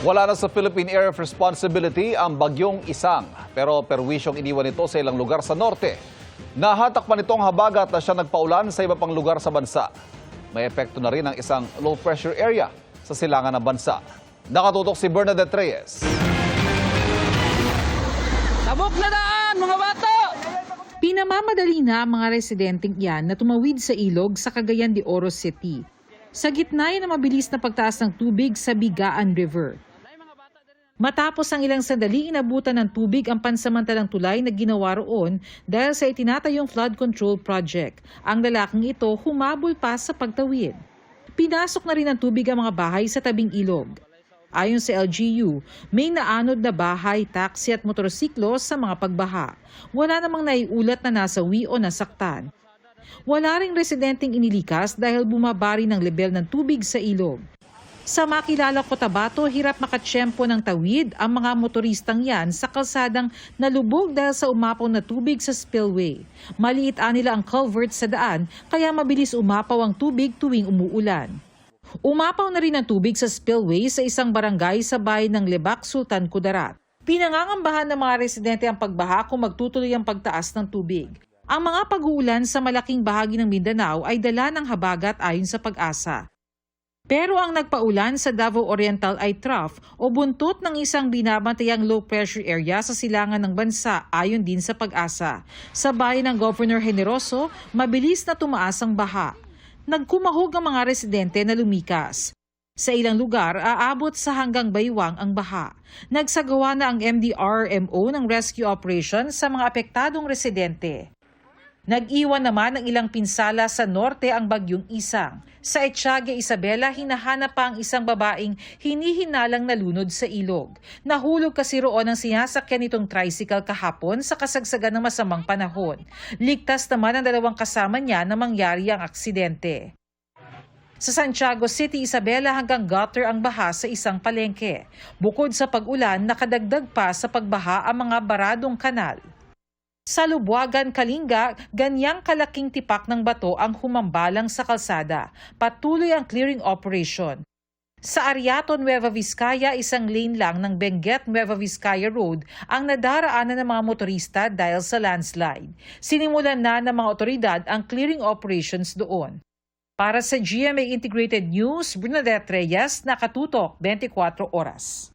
Wala na sa Philippine Area of Responsibility ang bagyong Isang, pero perwisyong iniwan ito sa ilang lugar sa norte. Nahatak pa nitong habagat na siya nagpaulan sa iba pang lugar sa bansa. May epekto na rin ang isang low pressure area sa silangan ng bansa. Nakatutok si Bernadette Reyes. Tabok na daan, mga bato! Pinamamadali na ang mga residenteng iyan na tumawid sa ilog sa Cagayan de Oro City. Sa gitna ng mabilis na pagtaas ng tubig sa Bigaan River. Matapos ang ilang sandali, inabutan ng tubig ang pansamantalang tulay na ginawa roon dahil sa itinatayong flood control project. Ang lalaking ito humabol pa sa pagtawid. Pinasok na rin ng tubig ang mga bahay sa tabing ilog. Ayon sa LGU, may naanod na bahay, taksi at motorsiklo sa mga pagbaha. Wala namang naiulat na nasawi o nasaktan. Wala ring residenteng inilikas dahil bumaba rin ang level ng tubig sa ilog. Sa Makilala, Cotabato, hirap makatsyempo ng tawid ang mga motoristang yan sa kalsadang nalubog dahil sa umapaw na tubig sa spillway. Maliit nila ang culvert sa daan kaya mabilis umapaw ang tubig tuwing umuulan. Umapaw na rin ang tubig sa spillway sa isang barangay sa bayan ng Lebak, Sultan Kudarat. Pinangangambahan ng mga residente ang pagbaha kung magtutuloy ang pagtaas ng tubig. Ang mga pag-uulan sa malaking bahagi ng Mindanao ay dala ng habagat ayon sa Pag-asa. Pero ang nagpaulan sa Davao Oriental ay trough o buntot ng isang binabantayang low pressure area sa silangan ng bansa ayon din sa Pag-asa. Sa bayan ng Governor Generoso, mabilis na tumaas ang baha. Nagkumahog ang mga residente na lumikas. Sa ilang lugar, aabot sa hanggang baywang ang baha. Nagsagawa na ang MDRMO ng rescue operation sa mga apektadong residente. Nag-iwan naman ng ilang pinsala sa norte ang bagyong Isang. Sa Etiaga, Isabela, hinahanap pa ang isang babaeng hinihinalang nalunod sa ilog. Nahulog kasi roon ang sinasakyan nitong tricycle kahapon sa kasagsagan ng masamang panahon. Ligtas naman ang dalawang kasama niya na mangyari ang aksidente. Sa Santiago City, Isabela, hanggang gutter ang baha sa isang palengke. Bukod sa pag-ulan, nakadagdag pa sa pagbaha ang mga baradong kanal. Sa Lubuagan, Kalinga, ganyang kalaking tipak ng bato ang humambalang sa kalsada. Patuloy ang clearing operation. Sa Ariato, Nueva Vizcaya, isang lane lang ng Benguet, Nueva Vizcaya Road ang nadaraanan ng mga motorista dahil sa landslide. Sinimulan na ng mga otoridad ang clearing operations doon. Para sa GMA Integrated News, Bernadette Reyes, Nakatutok, 24 Oras.